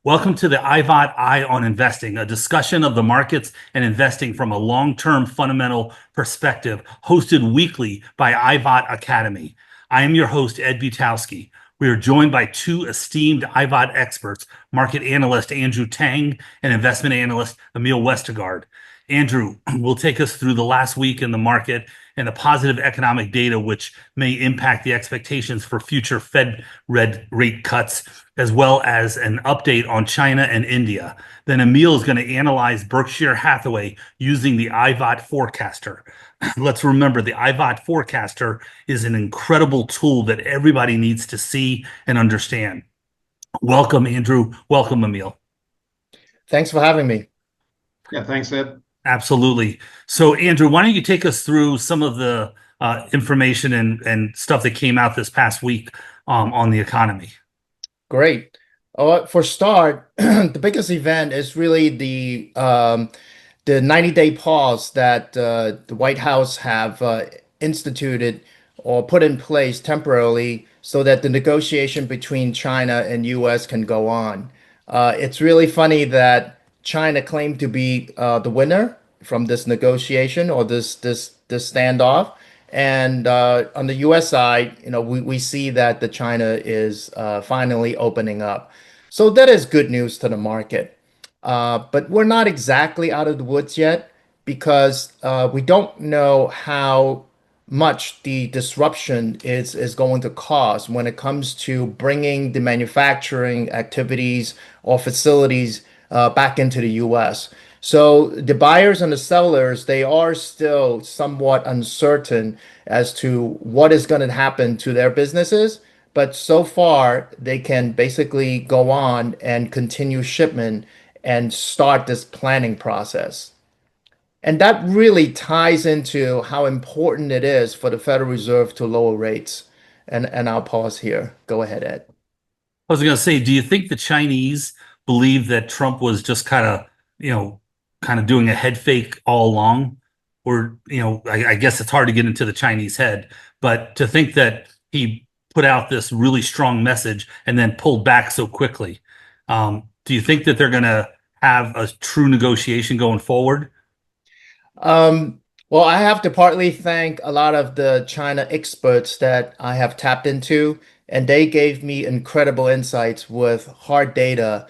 Welcome to the IVoT Eye on Investing, a discussion of the markets and investing from a long-term fundamental perspective, hosted weekly by IVoT Academy. I am your host, Ed Butowsky. We are joined by two esteemed IVoT experts, market analyst Andrew Tang and investment analyst Emile Westergaard. Andrew will take us through the last week in the market and the positive economic data which may impact the expectations for future Fed rate cuts, as well as an update on China and India. Then Emile is going to analyze Berkshire Hathaway using the IVoT Forecaster. Let's remember the IVoT Forecaster is an incredible tool that everybody needs to see and understand. Welcome, Andrew. Welcome, Emile. Thanks for having me. Yeah, thanks, Ed. Absolutely. So, Andrew, why don't you take us through some of the information and stuff that came out this past week on the economy? Great. For start, the biggest event is really the 90-day pause that the White House have instituted or put in place temporarily so that the negotiation between China and U.S. can go on. It's really funny that China claimed to be the winner from this negotiation or this standoff. And on the U.S. side, we see that the China is finally opening up. So that is good news to the market. But we're not exactly out of the woods yet because we don't know how much the disruption is going to cause when it comes to bringing the manufacturing activities or facilities back into the U.S. So the buyers and the sellers, they are still somewhat uncertain as to what is going to happen to their businesses. But so far, they can basically go on and continue shipment and start this planning process. And that really ties into how important it is for the Federal Reserve to lower rates. And I'll pause here. Go ahead, Ed. I was going to say, do you think the Chinese believe that Trump was just kind of doing a head fake all along? Or, I guess it's hard to get into the Chinese head, but to think that he put out this really strong message and then pulled back so quickly. Do you think that they're going to have a true negotiation going forward? Well, I have to partly thank a lot of the China experts that I have tapped into, and they gave me incredible insights with hard data,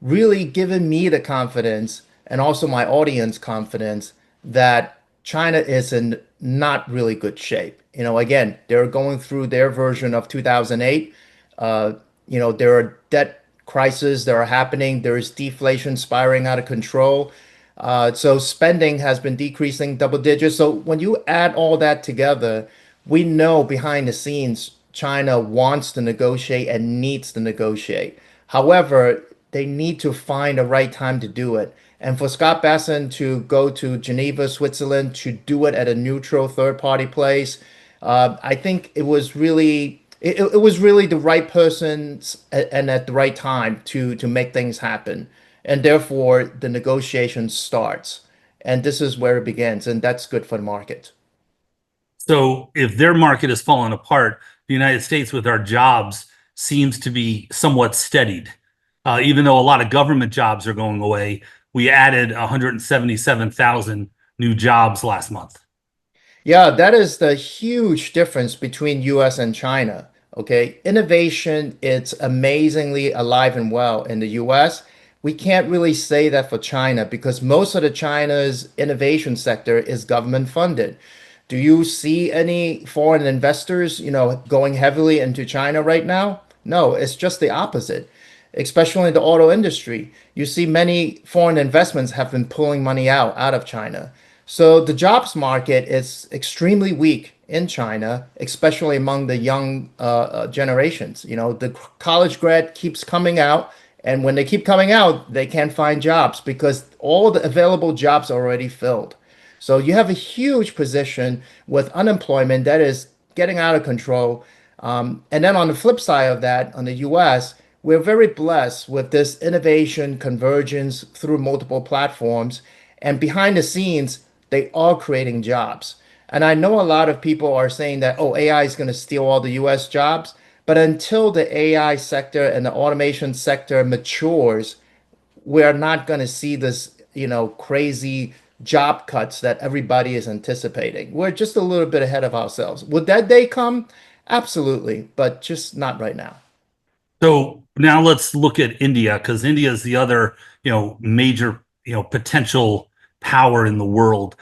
really giving me the confidence and also my audience confidence that China is in not really good shape. Again, they're going through their version of 2008. There are debt crises that are happening. There is deflation spiraling out of control. So spending has been decreasing double digits. So when you add all that together, we know behind the scenes, China wants to negotiate and needs to negotiate. However, they need to find the right time to do it. And for Scott Bessent to go to Geneva, Switzerland, to do it at a neutral third-party place, I think it was really the right person and at the right time to make things happen. And therefore, the negotiation starts. And this is where it begins, and that's good for the market. So if their market is falling apart, the United States with our jobs seems to be somewhat steadied. Even though a lot of government jobs are going away, we added 177,000 new jobs last month. Yeah, that is the huge difference between US and China. Okay, innovation, it's amazingly alive and well in the US. We can't really say that for China because most of the China's innovation sector is government funded. Do you see any foreign investors, going heavily into China right now? No, it's just the opposite, especially in the auto industry. You see many foreign investments have been pulling money out of China. So the jobs market is extremely weak in China, especially among the young generations. The college grad keeps coming out, and when they keep coming out, they can't find jobs because all the available jobs are already filled. So you have a huge position with unemployment that is getting out of control. And then on the flip side of that, on the US, we're very blessed with this innovation convergence through multiple platforms. And behind the scenes, they are creating jobs. And I know a lot of people are saying that, oh, AI is going to steal all the US jobs. But until the AI sector and the automation sector matures, we're not going to see this, crazy job cuts that everybody is anticipating. We're just a little bit ahead of ourselves. Would that day come? Absolutely, but just not right now. So now let's look at India, because India is the other, major, potential power in the world,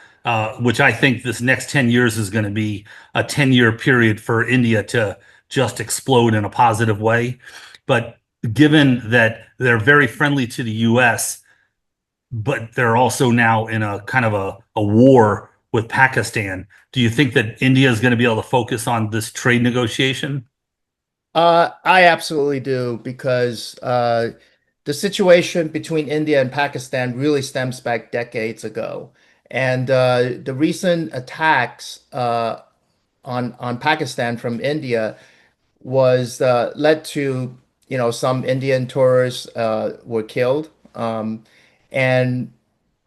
which I think this next 10 years is going to be a 10-year period for India to just explode in a positive way. But given that they're very friendly to the US, but they're also now in a kind of a war with Pakistan, do you think that India is going to be able to focus on this trade negotiation? I absolutely do because the situation between India and Pakistan really stems back decades ago. And the recent attacks on Pakistan from India was led to, some Indian tourists were killed. And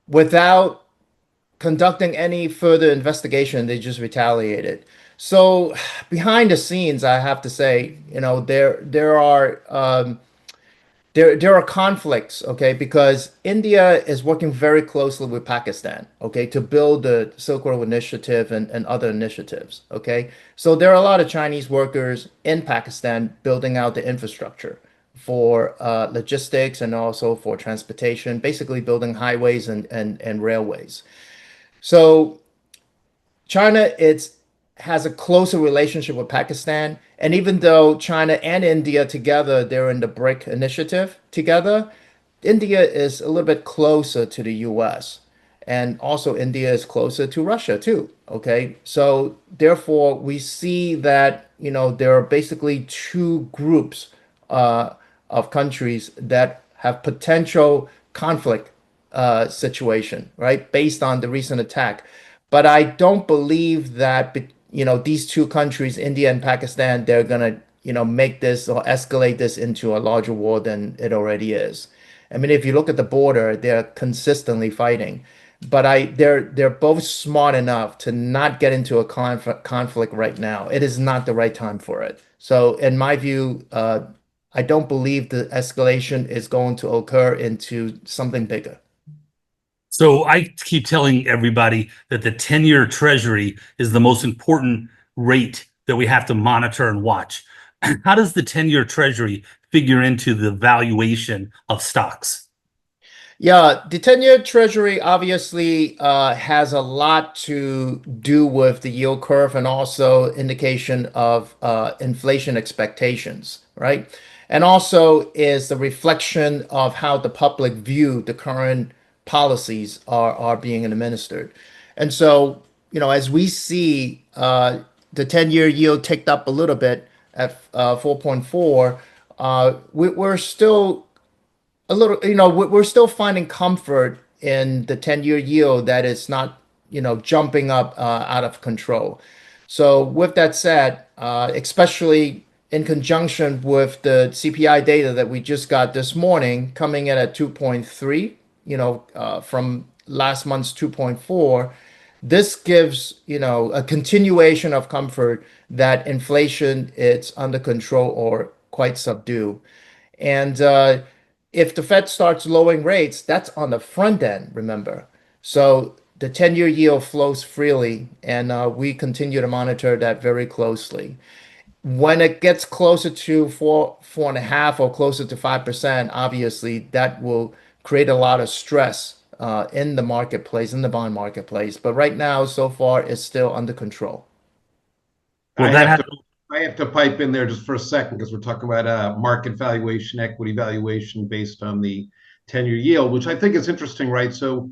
without conducting any further investigation, they just retaliated. So behind the scenes, I have to say, there are conflicts, okay, because India is working very closely with Pakistan, okay, to build the Silk Road Initiative and other initiatives, okay. So there are a lot of Chinese workers in Pakistan building out the infrastructure for logistics and also for transportation, basically building highways and railways. So China has a closer relationship with Pakistan, and even though China and India together, they're in the BRIC initiative together, India is a little bit closer to the US. And also India is closer to Russia too. Okay. So therefore we see that, there are basically two groups uh, of countries that have potential conflict situation, right? Based on the recent attack. But I don't believe that, these two countries, India and Pakistan, they're gonna, make this or escalate this into a larger war than it already is. I mean, if you look at the border, they're consistently fighting. But they're both smart enough to not get into a conflict right now. It is not the right time for it. So, in my view, I don't believe the escalation is going to occur into something bigger. So I keep telling everybody that the 10-year treasury is the most important rate that we have to monitor and watch. How does the 10-year treasury figure into the valuation of stocks? Yeah, the 10-year Treasury obviously has a lot to do with the yield curve and also indication of inflation expectations, right? And also is the reflection of how the public view the current policies are being administered. And so, as we see the 10-year yield ticked up a little bit at 4.4, we're still a little, we're still finding comfort in the 10-year yield that is not, jumping up out of control. So with that said, especially in conjunction with the CPI data that we just got this morning, coming in at 2.3, from last month's 2.4, this gives, a continuation of comfort that inflation is under control or quite subdued. And if the Fed starts lowering rates, that's on the front end, remember. So the 10-year yield flows freely, and we continue to monitor that very closely. When it gets closer to 4.5, or closer to 5%, obviously that will create a lot of stress in the marketplace, in the bond marketplace. But right now, so far, it's still under control. Well, I that have has to I have to pipe in there just for a second because we're talking about market valuation, equity valuation based on the 10-year yield, which I think is interesting, right? So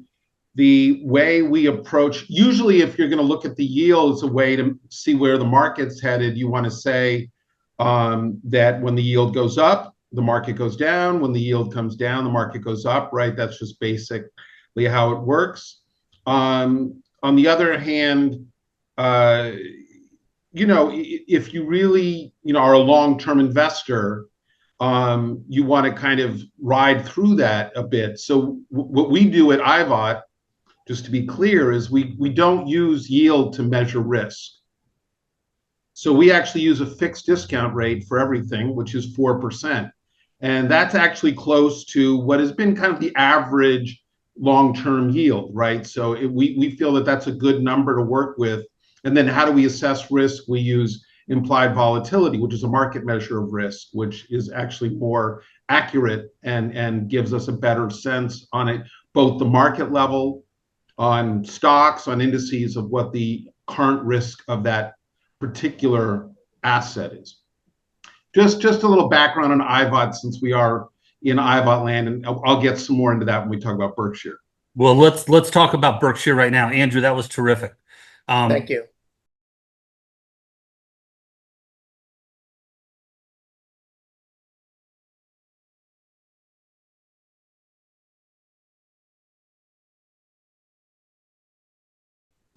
the way we approach, usually if you're going to look at the yield as a way to see where the market's headed, you want to say that when the yield goes up, the market goes down. When the yield comes down, the market goes up, right? That's just basically how it works. On the other hand, uh, if you really, are a long-term investor, you want to kind of ride through that a bit. So what we do at IVoT, just to be clear, is we don't use yield to measure risk. So we actually use a fixed discount rate for everything, which is 4%. And that's actually close to what has been kind of the average long-term yield, right? So we feel that that's a good number to work with. And then how do we assess risk? We use implied volatility, which is a market measure of risk, which is actually more accurate and gives us a better sense on it, both the market level, on stocks, on indices of what the current risk of that particular asset is. Just a little background on IVoT, since we are in IVoT land, and I'll get some more into that when we talk about Berkshire. Well, let's talk about Berkshire right now. Andrew, that was terrific. Thank you.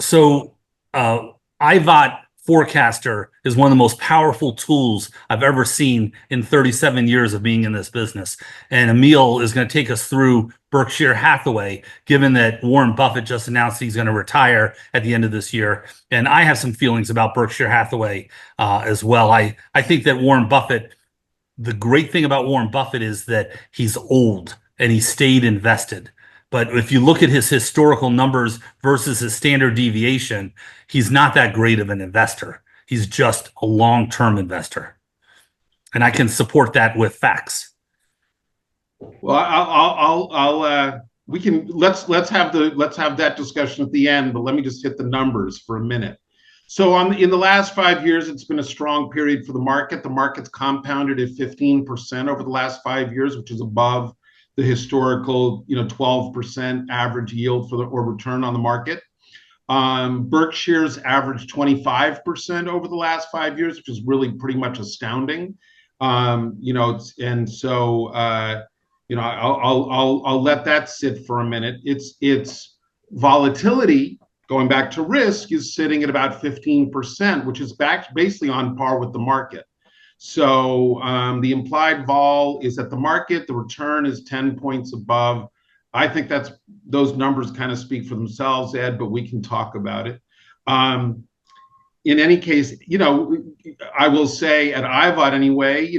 So IVoT Forecaster is one of the most powerful tools I've ever seen in 37 years of being in this business. And Emile is going to take us through Berkshire Hathaway, given that Warren Buffett just announced he's going to retire at the end of this year. And I have some feelings about Berkshire Hathaway as well. I think that Warren Buffett, the great thing about Warren Buffett is that he's old and he stayed invested. But if you look at his historical numbers versus his standard deviation, he's not that great of an investor. He's just a long-term investor. And I can support that with facts. Well, we can let's have that discussion at the end, but let me just hit the numbers for a minute. So in the last 5 years, it's been a strong period for the market. The market's compounded at 15% over the last 5 years, which is above the historical 12% average yield or return on the market. Berkshire's averaged 25% over the last 5 years, which is really pretty much astounding. I'll let that sit for a minute. Its volatility, going back to risk, is sitting at about 15%, which is basically on par with the market. So the implied vol is at the market. The return is 10 points above. I think those numbers kind of speak for themselves, Ed, but we can talk about it. In any case, I will say at IVoT anyway,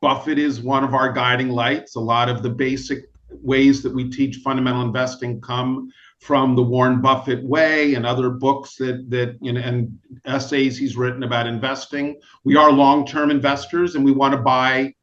Buffett is one of our guiding lights. A lot of the basic ways that we teach fundamental investing come from the Warren Buffett way and other books and essays he's written about investing. We are long-term investors and we want to buy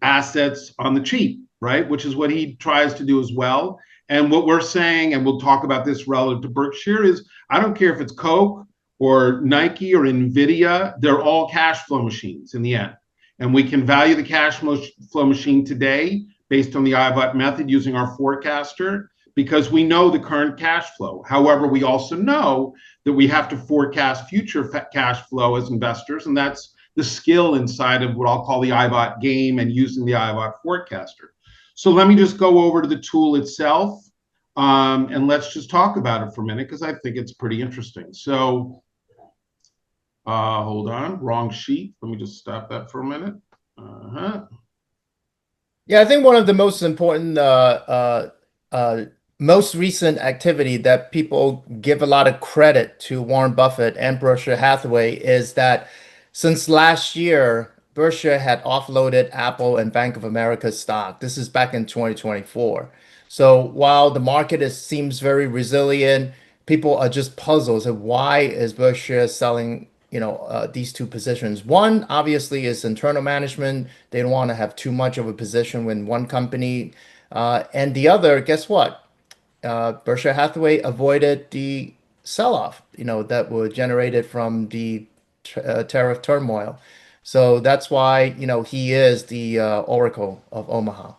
assets on the cheap, right? Which is what he tries to do as well. And what we're saying, and we'll talk about this relative to Berkshire, is I don't care if it's Coke or Nike or Nvidia, they're all cash flow machines in the end. And we can value the cash flow machine today based on the IVoT method using our forecaster, because we know the current cash flow. However, we also know that we have to forecast future cash flow as investors, and that's the skill inside of what I'll call the IVoT game and using the IVoT forecaster. So let me just go over to the tool itself, and let's just talk about it for a minute, because I think it's pretty interesting. So hold on, wrong sheet. Let me just stop that for a minute. Yeah, I think one of the most important most recent activity that people give a lot of credit to Warren Buffett and Berkshire Hathaway is that since last year, Berkshire had offloaded Apple and Bank of America stock. This is back in 2024. So while the market seems very resilient, people are just puzzled. So why is Berkshire selling, these two positions? One, obviously, is internal management. They don't want to have too much of a position in one company. And the other, guess what? Berkshire Hathaway avoided the sell-off, that were generated from the tariff turmoil. So that's why, he is the Oracle of Omaha.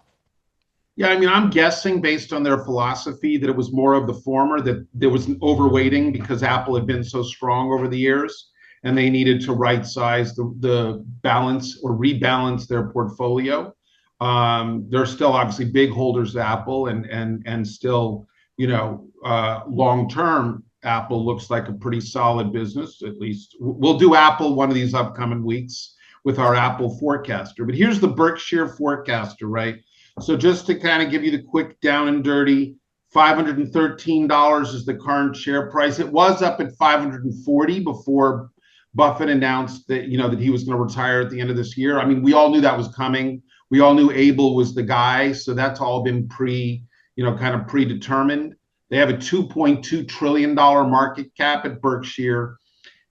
Yeah, I mean, I'm guessing based on their philosophy that it was more of the former, that there was an overweighting because Apple had been so strong over the years and they needed to right size the balance or rebalance their portfolio. They're still obviously big holders of Apple and still, long term, Apple looks like a pretty solid business. At least we'll do Apple one of these upcoming weeks with our Apple forecaster. But here's the Berkshire forecaster, right? So just to kind of give you the quick down and dirty, $513 is the current share price. It was up at $540 before Buffett announced that, that he was going to retire at the end of this year. I mean, we all knew that was coming. We all knew Abel was the guy. So that's all been kind of predetermined. They have a $2.2 trillion market cap at Berkshire.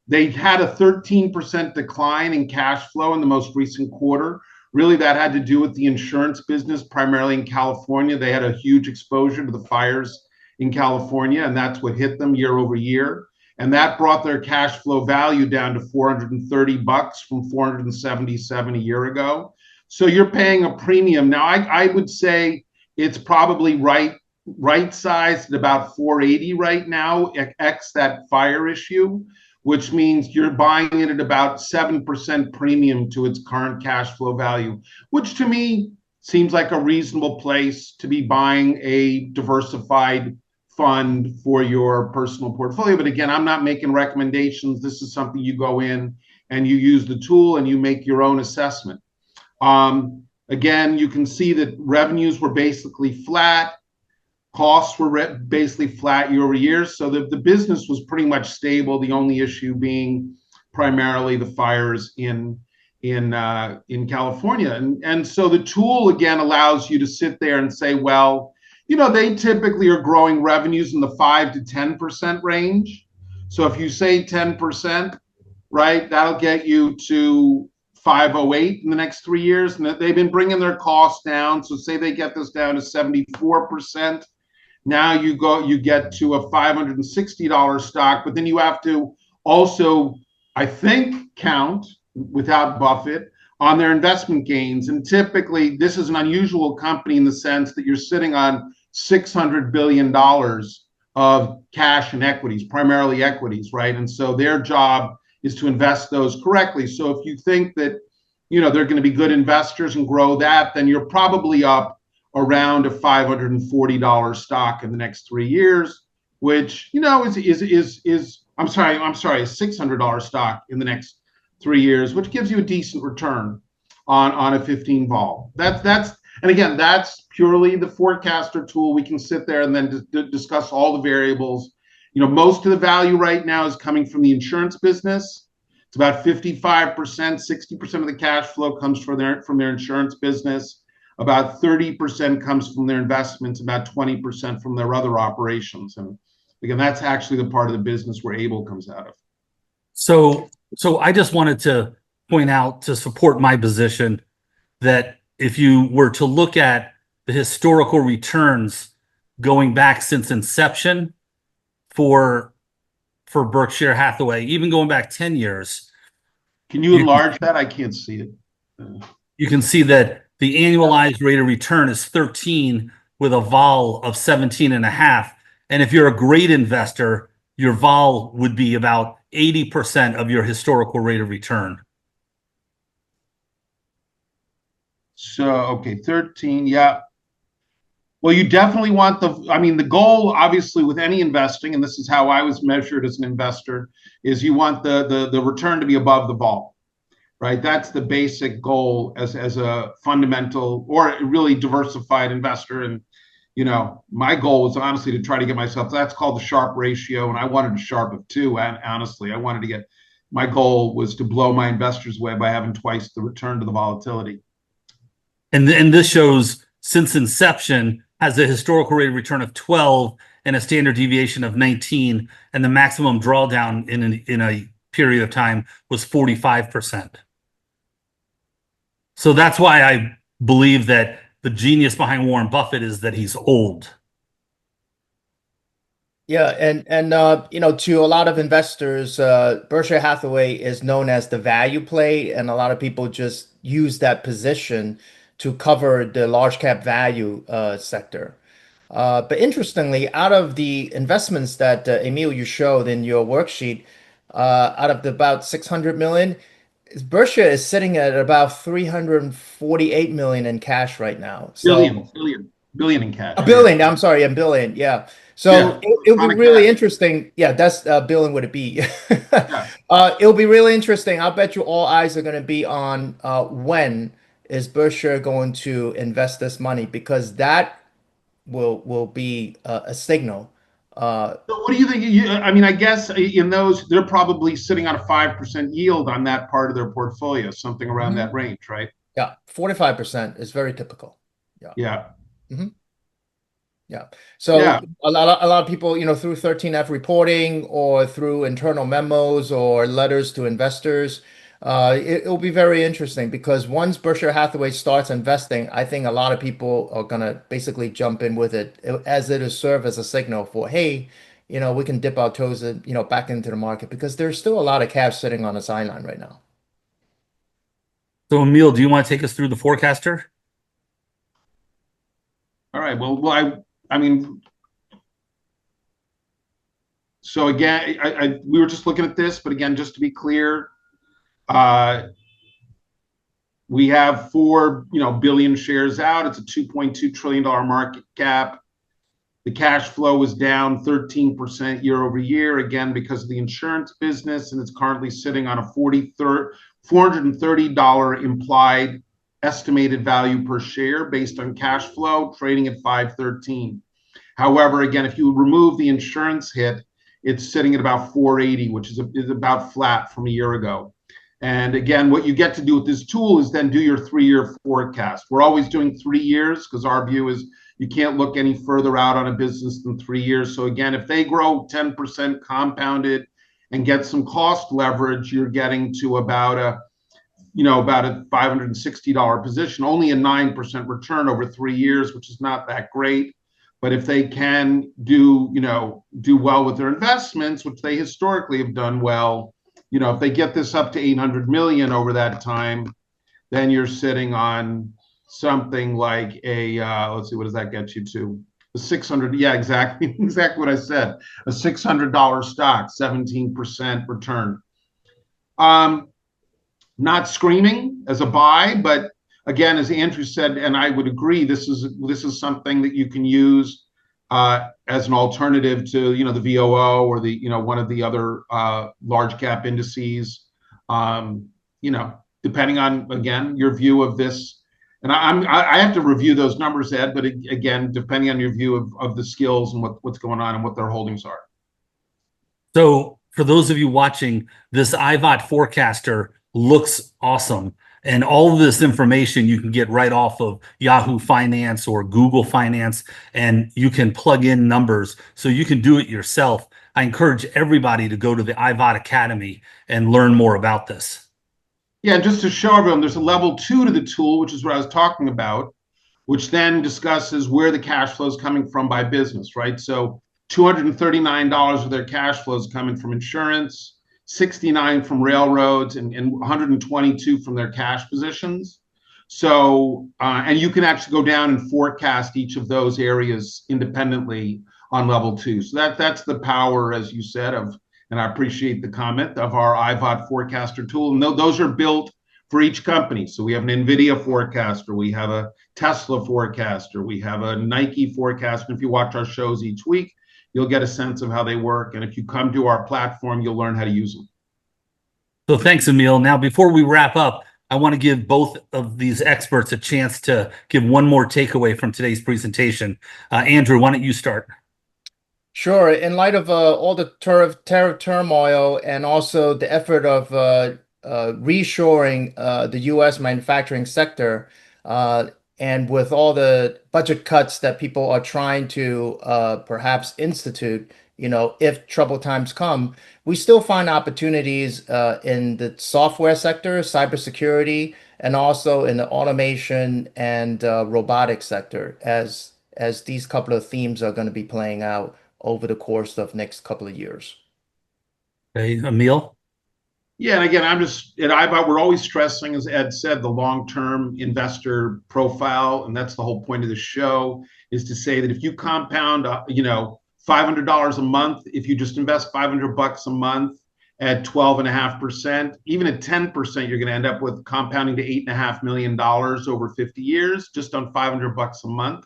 They had a 13% decline in cash flow in the most recent quarter. Really, that had to do with the insurance business, primarily in California. They had a huge exposure to the fires in California, and that's what hit them year over year. And that brought their cash flow value down to $430 from 477 a year ago. So you're paying a premium. Now, I would say it's probably right sized at about 480 right now, x that fire issue, which means you're buying it at about 7% premium to its current cash flow value, which to me seems like a reasonable place to be buying a diversified fund for your personal portfolio. But again, I'm not making recommendations. This is something you go in and you use the tool and you make your own assessment. Again, you can see that revenues were basically flat. Costs were basically flat year over year. So the business was pretty much stable. The only issue being primarily the fires in California. And so the tool, again, allows you to sit there and say, well, they typically are growing revenues in the 5 to 10% range. So if you say 10%, right, that'll get you to 508 in the next 3 years. And they've been bringing their costs down. So say they get this down to 74%. Now you get to a $560 stock, but then you have to also, I think, count, without Buffett, on their investment gains. And typically, this is an unusual company in the sense that you're sitting on $600 billion of cash and equities, primarily equities, right? And so their job is to invest those correctly. So if you think that, they're going to be good investors and grow that, then you're probably up around a $540 stock in the next 3 years, which is I'm sorry, a $600 stock in the next 3 years, which gives you a decent return on a 15 vol. And again, that's purely the forecaster tool. We can sit there and then discuss all the variables. Most of the value right now is coming from the insurance business. It's about 55%, 60% of the cash flow comes from their insurance business. About 30% comes from their investments, about 20% from their other operations. And again, that's actually the part of the business where Abel comes out of. So I just wanted to point out, to support my position, that if you were to look at the historical returns going back since inception for Berkshire Hathaway, even going back 10 years. Can you enlarge that? I can't see it. You can see that the annualized rate of return is 13 with a vol of 17.5. And if you're a great investor, your vol would be about 80% of your historical rate of return. So, okay, 13, yeah. Well, you definitely want the goal, obviously, with any investing, and this is how I was measured as an investor, is you want the return to be above the vol. Right, that's the basic goal as a fundamental or really diversified investor. And my goal was honestly to try to get myself. That's called the Sharpe ratio, and I wanted a Sharpe of 2. And honestly, my goal was to blow my investors away by having twice the return to the volatility. And this shows since inception has a historical rate of return of 12 and a standard deviation of 19, and the maximum drawdown in a period of time was 45%. So that's why I believe that the genius behind Warren Buffett is that he's old. Yeah, and to a lot of investors, Berkshire Hathaway is known as the value play, and a lot of people just use that position to cover the large cap value sector. But interestingly, out of the investments that Emile, you showed in your worksheet, out of the about 600 million, Berkshire is sitting at about 348 million in cash right now. So billion in cash. A billion. I'm sorry, a billion. Yeah. So Yeah, it'll be really interesting. Yeah, that's billion with a B. Yeah. It'll be really interesting. I'll bet you all eyes are going to be on when is Berkshire going to invest this money, because that will be a signal So what do you think? I mean, I guess in those, they're probably sitting on a 5% yield on that part of their portfolio, something around that range, right? Yeah, 45% is very typical. Yeah. Yeah. Mhm. Yeah. So Yeah. a lot of people, through 13F reporting or through internal memos or letters to investors, it'll be very interesting because once Berkshire Hathaway starts investing, I think a lot of people are gonna basically jump in with it as it'll serve as a signal for, hey, we can dip our toes in, back into the market because there's still a lot of cash sitting on the sideline right now. So, Emile, do you want to take us through the forecaster? All right. I mean, so again, we were just looking at this, but again, just to be clear, uh, we have 4 billion shares out. It's a $2.2 trillion market cap. The cash flow was down 13% year over year, again, because of the insurance business, and it's currently sitting on a $430 implied estimated value per share based on cash flow, trading at 513. However, again, if you remove the insurance hit, it's sitting at about 480, which is about flat from a year ago. And again, what you get to do with this tool is then do your 3-year forecast. We're always doing 3 years because our view is you can't look any further out on a business than 3 years. So again, if they grow 10% compounded and get some cost leverage, you're getting to about a $560 position, only a 9% return over 3 years, which is not that great. But if they can do well with their investments, which they historically have done well, if they get this up to 800 million over that time, then you're sitting on something like let's see, what does that get you to? A 600, yeah, exactly what I said. A $600 stock, 17% return. Not screaming as a buy, but again, as Andrew said, and I would agree, this is something that you can use as an alternative to the VOO or the one of the other large cap indices. Depending on again your view of this, and I have to review those numbers, Ed. But again, depending on your view of the skills and what's going on and what their holdings are. So, for those of you watching, this IVoT Forecaster looks awesome. And all of this information you can get right off of Yahoo Finance or Google Finance, and you can plug in numbers so you can do it yourself. I encourage everybody to go to the IVoT Academy and learn more about this. Yeah, just to show everyone, there's a level 2 to the tool, which is what I was talking about, which then discusses where the cash flow is coming from by business, right? So $239 of their cash flow is coming from insurance, 69 from railroads, and 122 from their cash positions. So, and you can actually go down and forecast each of those areas independently on level 2. So that's the power, as you said, and I appreciate the comment, of our IVoT Forecaster tool. And those are built for each company. So we have an NVIDIA forecaster, we have a Tesla forecaster, we have a Nike forecaster. If you watch our shows each week, you'll get a sense of how they work. And if you come to our platform, you'll learn how to use them. So thanks, Emile. Now, before we wrap up, I want to give both of these experts a chance to give one more takeaway from today's presentation. Andrew, why don't you start? Sure. In light of all the tariff turmoil and also the effort of reshoring the U.S. manufacturing sector, and with all the budget cuts that people are trying to perhaps institute, if troubled times come, we still find opportunities in the software sector, cybersecurity, and also in the automation and robotics sector as these couple of themes are going to be playing out over the course of next couple of years. Okay, Emile? Yeah, and again, at IVoT, we're always stressing, as Ed said, the long-term investor profile, and that's the whole point of the show, is to say that if you compound, $500 a month, if you just invest $500 a month at 12.5%, even at 10%, you're going to end up with compounding to $8.5 million over 50 years, just on $500 a month.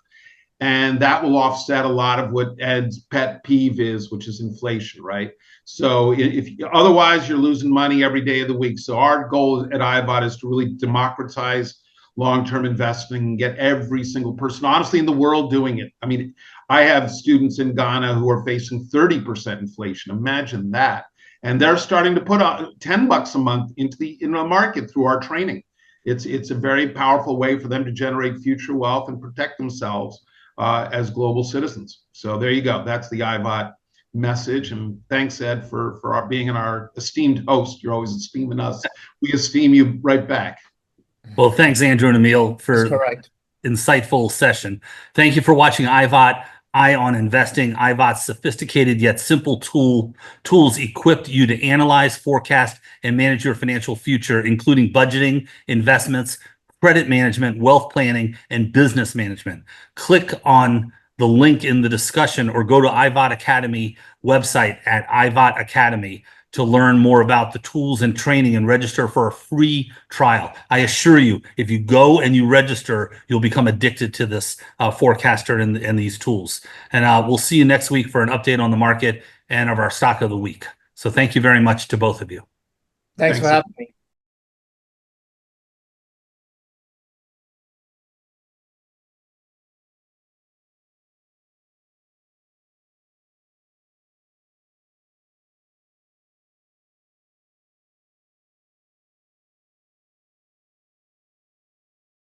And that will offset a lot of what Ed's pet peeve is, which is inflation, right? So if otherwise you're losing money every day of the week. So our goal at IVoT is to really democratize long-term investing and get every single person, honestly, in the world doing it. I mean, I have students in Ghana who are facing 30% inflation. Imagine that. And they're starting to put $10 a month into the market through our training. It's a very powerful way for them to generate future wealth and protect themselves as global citizens. So there you go. That's the IVoT message. And thanks, Ed, for being our esteemed host. You're always esteeming us. We esteem you right back. Well, thanks, Andrew and Emile, for That's correct. Insightful session. Thank you for watching IVoT, Eye on Investing. IVoT's sophisticated yet simple tools equipped you to analyze, forecast, and manage your financial future, including budgeting, investments, credit management, wealth planning, and business management. Click on the link in the discussion or go to IVoT Academy website at IVoT Academy to learn more about the tools and training and register for a free trial. I assure you, if you go and you register, you'll become addicted to this forecaster and these tools. And we'll see you next week for an update on the market and of our stock of the week. So thank you very much to both of you. Thanks for having me.